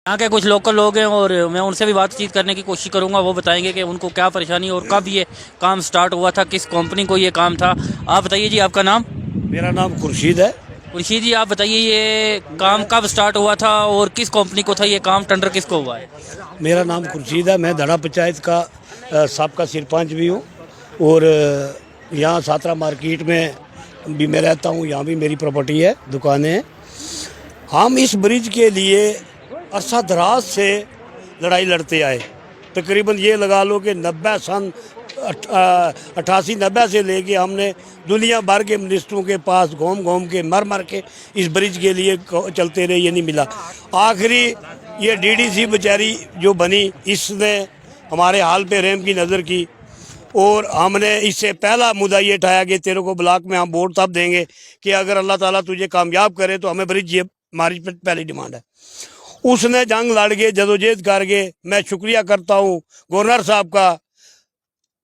यहाँ के कुछ लोकल लोग हैं और मैं उनसे भी बातचीत करने की कोशिश करूंगा। वो बताएंगे कि उनको क्या परेशानी और कब ये काम स्टार्ट हुआ था, किस कंपनी को ये काम था। आप बताइए जी, आपका नाम? मेरा नाम खुर्शीद है। खुर्शीद जी, आप बताइए ये काम कब स्टार्ट हुआ था और किस कंपनी को था ये काम, टेंडर किसको हुआ है? मेरा नाम खुर्शीद है। मैं धड़ा पंचायत का साबका सरपंच भी हूँ और यहाँ सातरा मार्केट में भी मैं रहता हूँ। यहाँ भी मेरी प्रॉपर्टी है, दुकानें हैं। हम इस ब्रिज के लिए अरसा दराज से लड़ाई लड़ते आए। तकरीबन ये लगा लो कि 88-90 से लेके हमने दुनिया भर के मिनिस्टरों के पास घूम घूम के मर के इस ब्रिज के लिए चलते रहे, ये नहीं मिला। आखिरी ये डीडीसी बेचारी जो बनी, इसने हमारे हाल पे रहम की नज़र की और हमने इससे पहला मुद्दा ये उठाया कि तेरे को ब्लॉक में हम वोट तब देंगे कि अगर अल्लाह ताला तुझे कामयाब करे तो हमें ब्रिज, ये हमारी पहली डिमांड है। उसने जंग लड़ के जदोजहद करके, मैं शुक्रिया करता हूँ गवर्नर साहब का,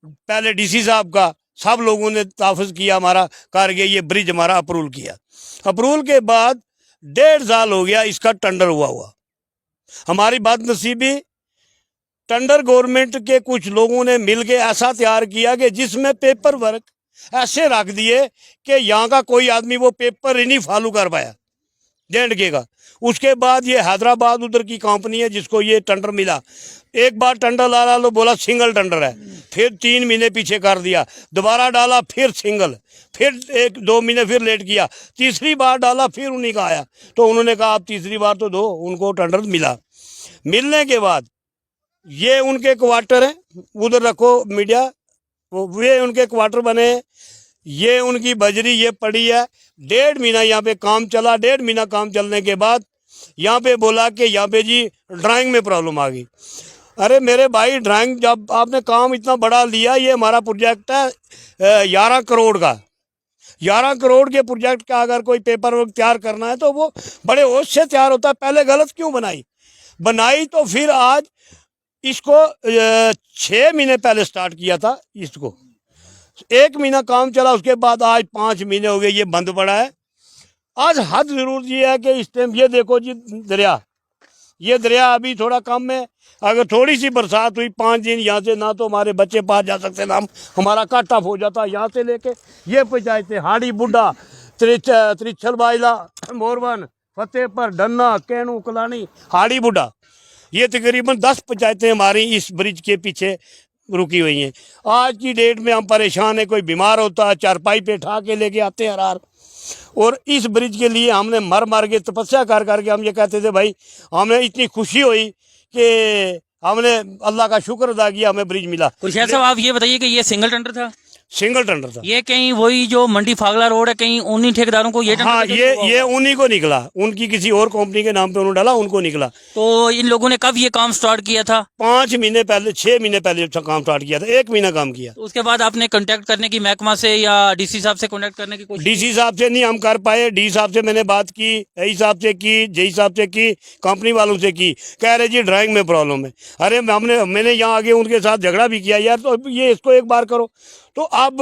पहले डीसी साहब का, सब लोगों ने ताफुज़ किया हमारा करके ये ब्रिज हमारा अप्रूवल किया। अप्रूवल के बाद 1.5 साल हो गया इसका टेंडर हुआ। हमारी बदनसीबी, टेंडर गवर्नमेंट के कुछ लोगों ने मिलके ऐसा तैयार किया कि जिसमें पेपर वर्क ऐसे रख दिए कि यहाँ का कोई आदमी वो पेपर ही नहीं फॉलो कर पाया जेंडके का। उसके बाद ये हैदराबाद उधर की कंपनी है जिसको ये टेंडर मिला। एक बार टेंडर डाला लो, बोला सिंगल टेंडर है, फिर 3 महीने पीछे कर दिया, दोबारा डाला फिर सिंगल, फिर 1-2 महीने फिर लेट किया, तीसरी बार डाला फिर उन्हीं का आया। तो उन्होंने कहा आप तीसरी बार तो दो, उनको टेंडर मिला। मिलने के बाद ये उनके क्वार्टर हैं, उधर रखो मीडिया, वे उनके क्वार्टर बने हैं, ये उनकी बजरी ये पड़ी है। 1.5 महीना यहाँ पे काम चला। 1.5 महीना काम चलने के बाद यहाँ पे बोला कि यहाँ पे जी ड्राइंग में प्रॉब्लम आ गई। अरे मेरे भाई, ड्राइंग जब आपने काम इतना बड़ा लिया, ये हमारा प्रोजेक्ट है 11 करोड़ का। 11 करोड़ के प्रोजेक्ट का अगर कोई पेपर वर्क तैयार करना है तो वो बड़े होश से तैयार होता है। पहले गलत क्यों बनाई तो फिर आज इसको 6 महीने पहले स्टार्ट किया था। इसको 1 महीना काम चला, उसके बाद आज 5 महीने हो गए ये बंद पड़ा है। आज हद जरूर ये है कि इस टाइम ये देखो जी दरिया, ये दरिया अभी थोड़ा कम है। अगर थोड़ी सी बरसात हुई 5 दिन, यहाँ से ना तो हमारे बच्चे पास जा सकते ना हमारा कट ऑफ हो जाता। यहाँ से लेके ये पंचायतें हाड़ी बुड्ढा, त्रिछल बाइला, मोरवन, फतेहपुर, डन्ना, कैनू, कलानी, हाड़ी बुड्ढा, ये तकरीबन 10 पंचायतें हमारी इस ब्रिज के पीछे रुकी हुई हैं। आज की डेट में हम परेशान हैं। कोई बीमार होता है, चारपाई पे ठा के लेके आते हैं हरार। और इस ब्रिज के लिए हमने मर के तपस्या कर करके हम ये कहते थे भाई, हमें इतनी खुशी हुई कि हमने अल्लाह का शुक्र अदा किया, हमें ब्रिज मिला। खुर्शीद साहब, आप ये बताइए कि ये सिंगल टेंडर था? सिंगल टेंडर था। ये कहीं वही जो मंडी फागला रोड है, कहीं उन्हीं ठेकेदारों को ये टेंडर? हाँ, ये उन्हीं को निकला, उनकी किसी और कंपनी के नाम पे उन्होंने डाला, उनको निकला। तो इन लोगों ने कब ये काम स्टार्ट किया था? 5 महीने पहले, 6 महीने पहले काम स्टार्ट किया था। 1 महीना काम किया। तो उसके बाद आपने कांटेक्ट करने की महकमा से या डीसी साहब से कांटेक्ट करने की कोशिश? डीसी साहब से नहीं हम कर पाए। डी साहब से मैंने बात की, आई साहब से की, जेई साहब से की, कंपनी वालों से की, कह रहे जी ड्राइंग में प्रॉब्लम है। अरे मैंने यहाँ आगे उनके साथ झगड़ा भी किया, यार तो ये इसको एक बार करो। तो अब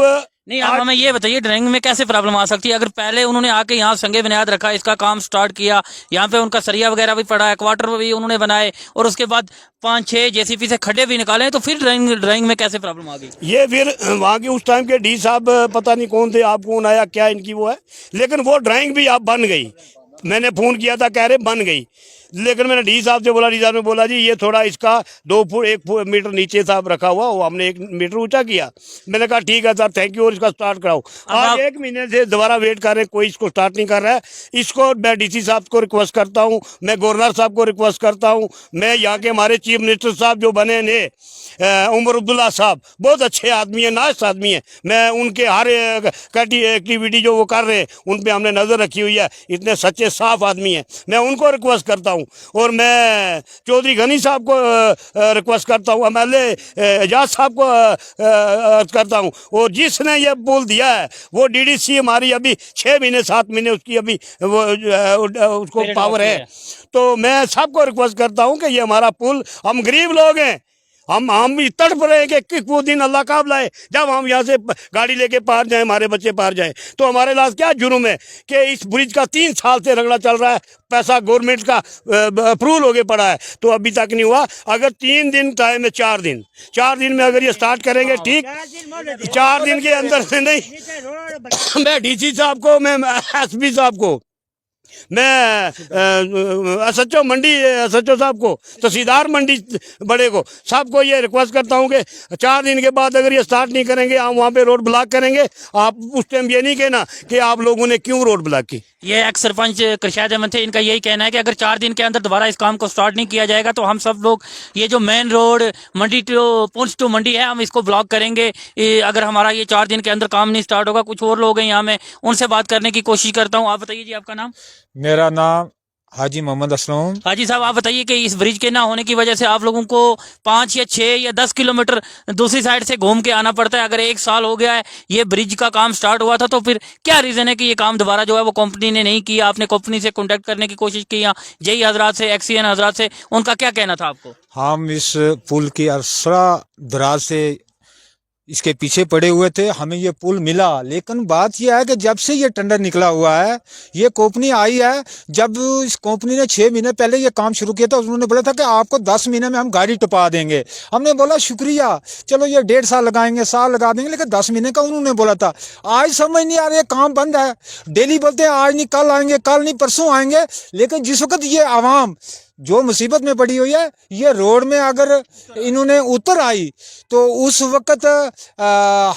नहीं, आप हमें ये बताइए ड्राइंग में कैसे प्रॉब्लम आ सकती है? अगर पहले उन्होंने आके यहाँ संगे बुनियाद रखा, इसका काम स्टार्ट किया, यहाँ पे उनका सरिया वगैरह भी पड़ा है, क्वार्टर भी उन्होंने बनाए और उसके बाद 5-6 जेसीपी से खड्डे भी निकाले, तो फिर ड्राइंग में कैसे प्रॉब्लम आ गई? ये फिर वहाँ के उस टाइम के डी साहब पता नहीं कौन थे, आप कौन आया, क्या इनकी वो है, लेकिन वो ड्राइंग भी आप बन गई। मैंने फ़ोन किया था, कह रहे बन गई, लेकिन मैंने डी साहब से बोला, डी साहब ने बोला जी ये थोड़ा इसका 2 फुट 1 मीटर नीचे साहब रखा हुआ, वो हमने 1 मीटर ऊंचा किया। मैंने कहा ठीक है सर, थैंक यू, और इसका स्टार्ट कराओ। आज 1 महीने से दोबारा वेट कर रहे हैं, कोई इसको स्टार्ट नहीं कर रहा है। इसको मैं डीसी साहब को रिक्वेस्ट करता हूँ, मैं गवर्नर साहब को रिक्वेस्ट करता हूँ, मैं यहाँ के हमारे चीफ मिनिस्टर साहब जो बने हैं उमर अब्दुल्ला साहब, बहुत अच्छे आदमी है, नाइस आदमी है। मैं उनके हर एक्टिविटी जो वो कर रहे हैं उन पर हमने नज़र रखी हुई है, इतने सच्चे साफ आदमी हैं। मैं उनको रिक्वेस्ट करता हूँ और मैं चौधरी गनी साहब को रिक्वेस्ट करता हूँ, MLA एजाज साहब को करता हूँ। और जिसने ये बोल दिया है वो DDC हमारी अभी 6 महीने 7 महीने उसकी अभी वो उसको पावर है। तो मैं सबको रिक्वेस्ट करता हूँ कि ये हमारा पुल, हम गरीब लोग हैं, हम भी तड़प रहे हैं कि वो दिन अल्लाह कब लाए जब हम यहाँ से गाड़ी लेके पार जाएं, हमारे बच्चे पार जाएं। तो हमारे लाश क्या जुर्म है कि इस ब्रिज का 3 साल से रगड़ा चल रहा है, पैसा गवर्नमेंट का अप्रूवल हो गया पड़ा है, तो अभी तक नहीं हुआ। अगर 3 दिन टाइम है, 4 दिन में अगर ये स्टार्ट करेंगे ठीक, 4 दिन के अंदर से नहीं। मैं डीसी साहब को, मैं एसपी साहब को, मैं एसएचओ मंडी, एसएचओ साहब को, तहसीलदार मंडी बड़े को, सबको ये रिक्वेस्ट करता हूँ कि 4 दिन के बाद अगर ये स्टार्ट नहीं करेंगे, हम वहाँ पे रोड ब्लॉक करेंगे। आप उस टाइम ये नहीं कहना कि आप लोगों ने क्यों रोड ब्लॉक की। ये एक्स सरपंच कृषाद अहमद थे, इनका यही कहना है कि अगर 4 दिन के अंदर दोबारा इस काम को स्टार्ट नहीं किया जाएगा तो हम सब लोग ये जो main road Mandi to Poonch to Mandi है, हम इसको ब्लॉक करेंगे अगर हमारा ये 4 दिन के अंदर काम नहीं स्टार्ट होगा। कुछ और लोग हैं यहाँ, मैं उनसे बात करने की कोशिश करता हूँ। आप बताइए जी, आपका नाम? मेरा नाम हाजी मोहम्मद असलम। हाजी साहब, आप बताइए कि इस ब्रिज के ना होने की वजह से आप लोगों को 5 या 6 या 10 किलोमीटर दूसरी साइड से घूम के आना पड़ता है। अगर 1 साल हो गया है ये ब्रिज का काम स्टार्ट हुआ था, तो फिर क्या रीज़न है कि ये काम दोबारा जो है वो कंपनी ने नहीं किया? आपने कंपनी से कॉन्टैक्ट करने की कोशिश की या जेई हजरात से, एक्सीएन हजरात से, उनका क्या कहना था आपको? हम इस पुल की अरसा दराज से इसके पीछे पड़े हुए थे, हमें ये पुल मिला। लेकिन बात यह है कि जब से ये टेंडर निकला हुआ है, ये कंपनी आई है, जब इस कंपनी ने 6 महीने पहले ये काम शुरू किया था, उन्होंने बोला था कि आपको 10 महीने में हम गाड़ी टपा देंगे। हमने बोला शुक्रिया, चलो ये 1.5 साल लगाएंगे, साल लगा देंगे, लेकिन 10 महीने का उन्होंने बोला था। आज समझ नहीं आ रहा, काम बंद है। डेली बोलते हैं आज नहीं कल आएंगे, कल नहीं परसों आएंगे। लेकिन जिस वक्त ये आवाम जो मुसीबत में पड़ी हुई है, ये रोड में अगर इन्होंने उतर आई तो उस वक्त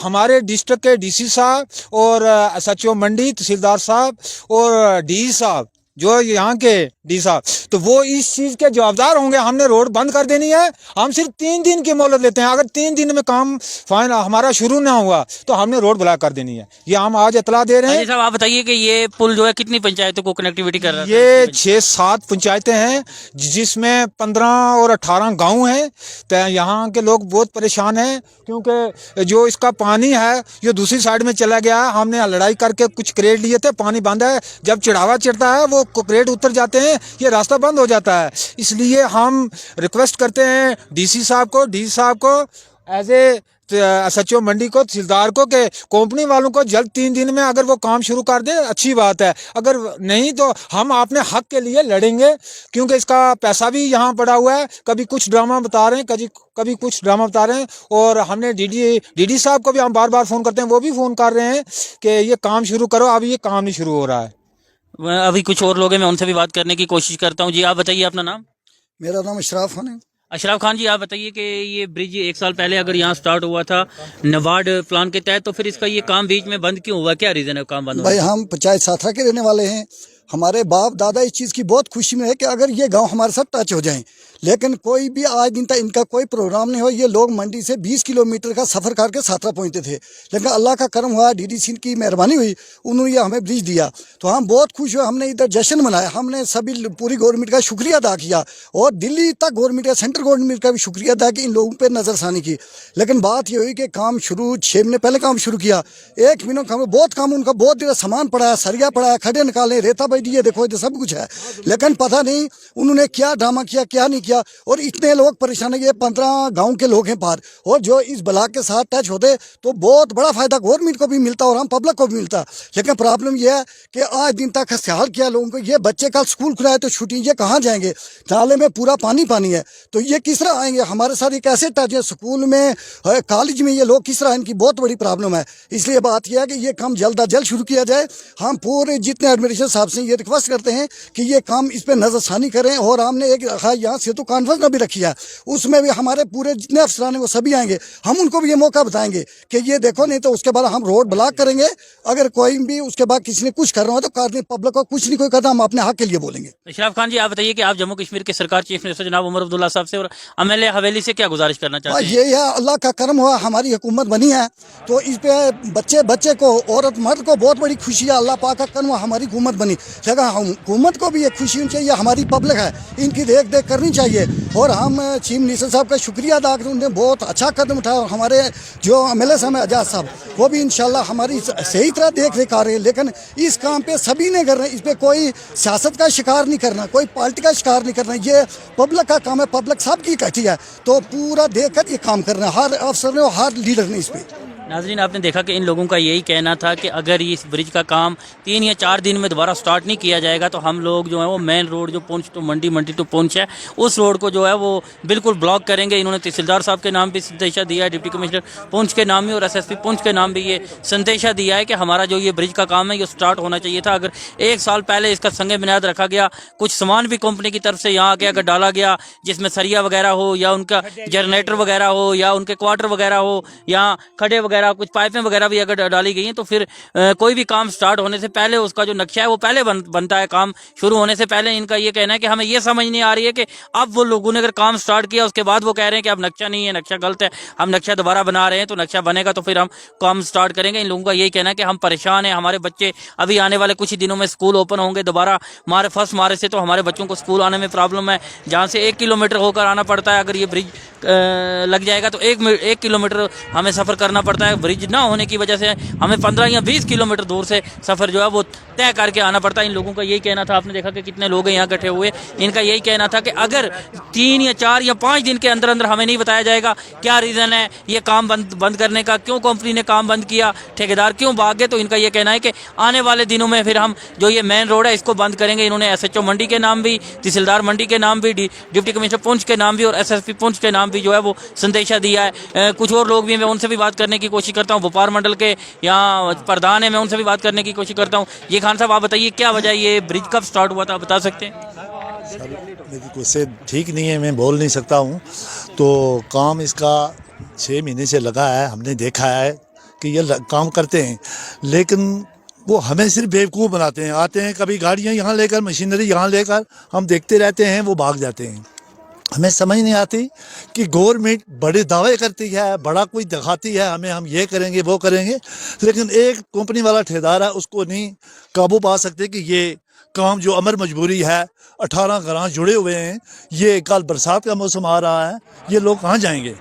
हमारे डिस्ट्रिक्ट के डीसी साहब और एसएचओ मंडी, तहसीलदार साहब और डी साहब, जो यहाँ के डी साहब, तो वो इस चीज़ के जवाबदार होंगे। हमने रोड बंद कर देनी है। हम सिर्फ 3 दिन की मोहलत लेते हैं। अगर 3 दिन में काम फाइन हमारा शुरू ना हुआ तो हमने रोड ब्लॉक कर देनी है। ये हम आज इतला दे रहे हैं। साहब, आप बताइए कि ये पुल जो है कितनी पंचायतों को कनेक्टिविटी कर रहा है? ये 6-7 पंचायतें हैं, जिसमें 15 और 18 गाँव हैं। तो यहाँ के लोग बहुत परेशान हैं, क्योंकि जो इसका पानी है ये दूसरी साइड में चला गया है। हमने लड़ाई करके कुछ क्रेट लिए थे, पानी बंद है। जब चढ़ावा चढ़ता है वो क्रेट उतर जाते हैं, ये रास्ता बंद हो जाता है। इसलिए हम रिक्वेस्ट करते हैं डीसी साहब को, डी साहब को, एज ए एसएचओ मंडी को, तहसीलदार को, कि कंपनी वालों को जल्द 3 दिन में अगर वो काम शुरू कर दे, अच्छी बात है। अगर नहीं तो हम अपने हक के लिए लड़ेंगे, क्योंकि इसका पैसा भी यहाँ पड़ा हुआ है। कभी कुछ ड्रामा बता रहे हैं, कभी कुछ ड्रामा बता रहे हैं। और हमने डीडी साहब को भी हम बार बार फ़ोन करते हैं, वो भी फ़ोन कर रहे हैं कि ये काम शुरू करो। अभी ये काम नहीं शुरू हो रहा है। अभी कुछ और लोग हैं, मैं उनसे भी बात करने की कोशिश करता हूँ। जी, आप बताइए अपना नाम? मेरा नाम अशराफ खान है। अशरफ खान जी, आप बताइए कि ये ब्रिज 1 साल पहले अगर यहाँ स्टार्ट हुआ था नबार्ड प्लान के तहत, तो फिर इसका ये काम बीच में बंद क्यों हुआ? क्या रीज़न है काम बंद हुआ? भाई, हम पंचायत साथरा के रहने वाले हैं। हमारे बाप दादा इस चीज़ की बहुत खुशी में है कि अगर ये गांव हमारे साथ टच हो जाएं, लेकिन कोई भी आज दिन तक इनका कोई प्रोग्राम नहीं हो। ये लोग मंडी से 20 किलोमीटर का सफ़र करके साथरा पहुंचते थे, लेकिन अल्लाह का करम हुआ, डीडीसी की मेहरबानी हुई, उन्होंने ये हमें ब्रिज दिया। तो हम बहुत खुश हुए। हमने इधर जश्न मनाया, हमने सभी पूरी गवर्नमेंट का शुक्रिया अदा किया, और दिल्ली तक गवर्नमेंट का, सेंट्रल गवर्नमेंट का भी शुक्रिया अदा कि इन लोगों पर नज़रसानी की। लेकिन बात ये हुई कि काम शुरू 6 महीने पहले काम शुरू किया, 1 महीने का बहुत काम, उनका बहुत देर सामान पड़ा है, सरिया पड़ा है, खड्डे निकाले, रेता बैठी है, देखो ये सब कुछ है। लेकिन पता नहीं उन्होंने क्या ड्रामा किया, क्या नहीं किया। और इतने लोग परेशान है। ये 15 गांव के लोग हैं पार, और जो इस ब्लॉक के साथ टच होते तो बहुत बड़ा फायदा गवर्नमेंट को भी मिलता और हम पब्लिक को भी मिलता। लेकिन प्रॉब्लम यह है कि आज दिन तक ख्याल किया लोगों को, ये बच्चे कल स्कूल खुला है तो छुट्टी, ये कहाँ जाएंगे? नाले में पूरा पानी पानी है, तो ये किस तरह आएंगे? हमारे साथ ये कैसे टच है? स्कूल में, कॉलेज में ये लोग किस तरह? इनकी बहुत बड़ी प्रॉब्लम है। इसलिए बात यह है कि ये काम जल्द अज जल्द शुरू किया जाए। हम पूरे जितने एडमिनिस्ट्रेशन साहब से ये रिक्वेस्ट करते हैं कि ये काम, इस पर नजरसानी करें। और हमने एक यहाँ से तो कॉन्फ्रेंस भी रखी है, उसमें भी हमारे पूरे जितने अफसरान हैं वो सभी आएंगे। हम उनको भी ये मौका बताएंगे कि ये देखो, नहीं तो उसके बाद हम रोड ब्लॉक करेंगे। अगर कोई भी उसके बाद किसी ने कुछ कर रहा हो तो कर, पब्लिक को कुछ नहीं कोई करना, हम अपने हक के लिए बोलेंगे। अशरफ खान जी, आप बताइए कि आप जम्मू कश्मीर के सरकार चीफ मिनिस्टर जनाब उमर अब्दुल्ला साहब से और एमएलए हवेली से क्या गुजारिश करना चाहते हैं? ये है, अल्लाह का करम हुआ, हमारी हुकूमत बनी है, तो इस पे बच्चे को, औरत मर्द को बहुत बड़ी खुशी है। अल्लाह पाक का करम हुआ, हमारी हुकूमत बनी। लेकिन हुकूमत को भी एक खुशी होनी चाहिए, हमारी पब्लिक है, इनकी देख देख करनी चाहिए। और हम चीफ मिनिस्टर साहब का शुक्रिया अदा करते हैं, उन्होंने बहुत अच्छा कदम उठाया। और हमारे जो एमएलए साहब आजाद साहब, वो भी इंशाल्लाह हमारी सही तरह देख रेख कर रहे हैं। लेकिन इस काम पे सभी ने करना है, इस पर कोई सियासत का शिकार नहीं करना, कोई पार्टी का शिकार नहीं करना, ये पब्लिक का काम है, पब्लिक सबकी इकट्ठी है, तो पूरा देख कर ये काम करना है, हर अफसर ने और हर लीडर ने इस पर। नाजरीन, आपने देखा कि इन लोगों का यही कहना था कि अगर इस ब्रिज का काम 3 या 4 दिन में दोबारा स्टार्ट नहीं किया जाएगा तो हम लोग जो है वो मेन रोड जो पुंछ टू मंडी, मंडी टू पुंछ है, उस रोड को जो है वो बिल्कुल ब्लॉक करेंगे। इन्होंने तहसीलदार साहब के नाम भी संदेशा दिया है, डिप्टी कमिश्नर पुंछ के नाम भी और एसएसपी पुंछ के नाम भी ये संदेशा दिया है कि हमारा जो ये ब्रिज का काम है ये स्टार्ट होना चाहिए था। अगर 1 साल पहले इसका संगे बुनियाद रखा गया, कुछ सामान भी कंपनी की तरफ से यहाँ आके अगर डाला गया जिसमें सरिया वगैरह हो या उनका जनरेटर वगैरह हो या उनके क्वार्टर वगैरह हो या खड़े वगैरह कुछ पाइपें वगैरह भी अगर डाली गई हैं तो फिर कोई भी काम स्टार्ट होने से पहले उसका जो नक्शा है वो पहले बनता है। काम शुरू होने से पहले इनका ये कहना है कि हमें ये समझ नहीं आ रही है कि अब वो लोगों ने अगर काम स्टार्ट किया उसके बाद वो कह रहे हैं कि अब नक्शा नहीं है, नक्शा गलत है, हम नक्शा दोबारा बना रहे हैं, तो नक्शा बनेगा तो फिर हम काम स्टार्ट करेंगे। इन लोगों का यही कहना है कि हम परेशान हैं, हमारे बच्चे अभी आने वाले कुछ ही दिनों में स्कूल ओपन होंगे दोबारा, हमारे फर्स्ट मार्च से तो हमारे बच्चों को स्कूल आने में प्रॉब्लम है, जहाँ से 1 किलोमीटर होकर आना पड़ता है। अगर ये ब्रिज लग जाएगा तो 1 किलोमीटर हमें सफ़र करना पड़ता है। ब्रिज ना होने की वजह से हमें 15 या 20 किलोमीटर दूर से सफ़र जो है वो तय करके आना पड़ता है। इन लोगों का यही कहना था, आपने देखा कि कितने लोग हैं यहाँ इकट्ठे हुए, इनका यही कहना था कि अगर 3 या 4 या 5 दिन के अंदर अंदर हमें नहीं बताया जाएगा क्या रीज़न है ये काम बंद करने का, क्यों कंपनी ने काम बंद किया, ठेकेदार क्यों भाग गए, तो इनका ये कहना है कि आने वाले दिनों में फिर हम जो ये मेन रोड है इसको बंद करेंगे। इन्होंने एसएचओ मंडी के नाम भी, तहसीलदार मंडी के नाम भी, डिप्टी कमिश्नर पुंछ के नाम भी और एसएसपी पुंछ के नाम भी जो है वो संदेशा दिया है। कुछ और लोग भी, मैं उनसे भी बात करने की कोशिश करता हूँ, व्यापार मंडल के या प्रधान है, मैं उनसे भी बात करने की कोशिश करता हूँ। ये खान साहब, आप बताइए क्या वजह, ये ब्रिज कब स्टार्ट हुआ था, बता सकते हैं? सर मेरी कुछ ठीक नहीं है, मैं बोल नहीं सकता हूँ। तो काम इसका 6 महीने से लगा है, हमने देखा है कि ये काम करते हैं, लेकिन वो हमें सिर्फ बेवकूफ़ बनाते हैं। आते हैं कभी गाड़ियाँ यहाँ लेकर, मशीनरी यहाँ लेकर, हम देखते रहते हैं, वो भाग जाते हैं। हमें समझ नहीं आती कि गवर्नमेंट बड़े दावे करती है, बड़ा कोई दिखाती है हमें, हम ये करेंगे वो करेंगे, लेकिन एक कंपनी वाला ठेकेदार है उसको नहीं काबू पा सकते कि ये काम जो अमर मजबूरी है, 18 घरां जुड़े हुए हैं, ये कल बरसात का मौसम आ रहा है, ये लोग कहाँ जाएंगे?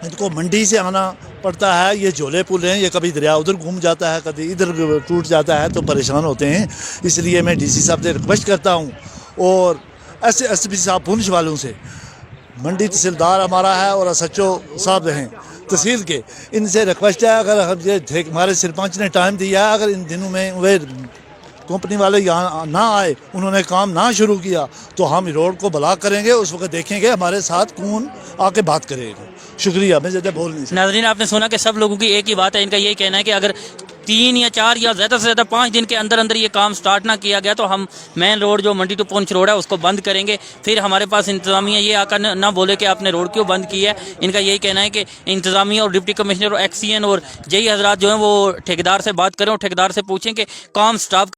इनको मंडी से आना पड़ता है। ये झोले पुल हैं, ये कभी दरिया उधर घूम जाता है, कभी इधर टूट जाता है, तो परेशान होते हैं। इसलिए मैं डीसी साहब से रिक्वेस्ट करता हूँ और एसपी साहब पुंछ वालों से, मंडी तहसीलदार हमारा है और एसएचओ साहब हैं तहसील के, इनसे रिक्वेस्ट है, अगर हम ये हमारे सरपंच ने टाइम दिया है, अगर इन दिनों में वे कंपनी वाले यहाँ ना आए, उन्होंने काम ना शुरू किया, तो हम रोड को ब्लॉक करेंगे। उस वक्त देखेंगे हमारे साथ कौन आके बात करेगा। शुक्रिया, मैं ज़्यादा बोल नहीं सकता। नाज़रीन, आपने सुना कि सब लोगों की एक ही बात है, इनका यही कहना है कि अगर 3 या 4 या ज़्यादा से ज़्यादा 5 दिन के अंदर अंदर ये काम स्टार्ट ना किया गया तो हम मेन रोड जो मंडी टू पुंछ रोड है उसको बंद करेंगे। फिर हमारे पास इंतज़ामिया ये आकर ना बोले कि आपने रोड क्यों बंद की है। इनका यही कहना है कि इंतज़ामिया और डिप्टी कमिश्नर और एक्सीएन और जेई हजरात जो हैं वो ठेकेदार से बात करें और ठेकेदार से पूछें कि काम स्टॉप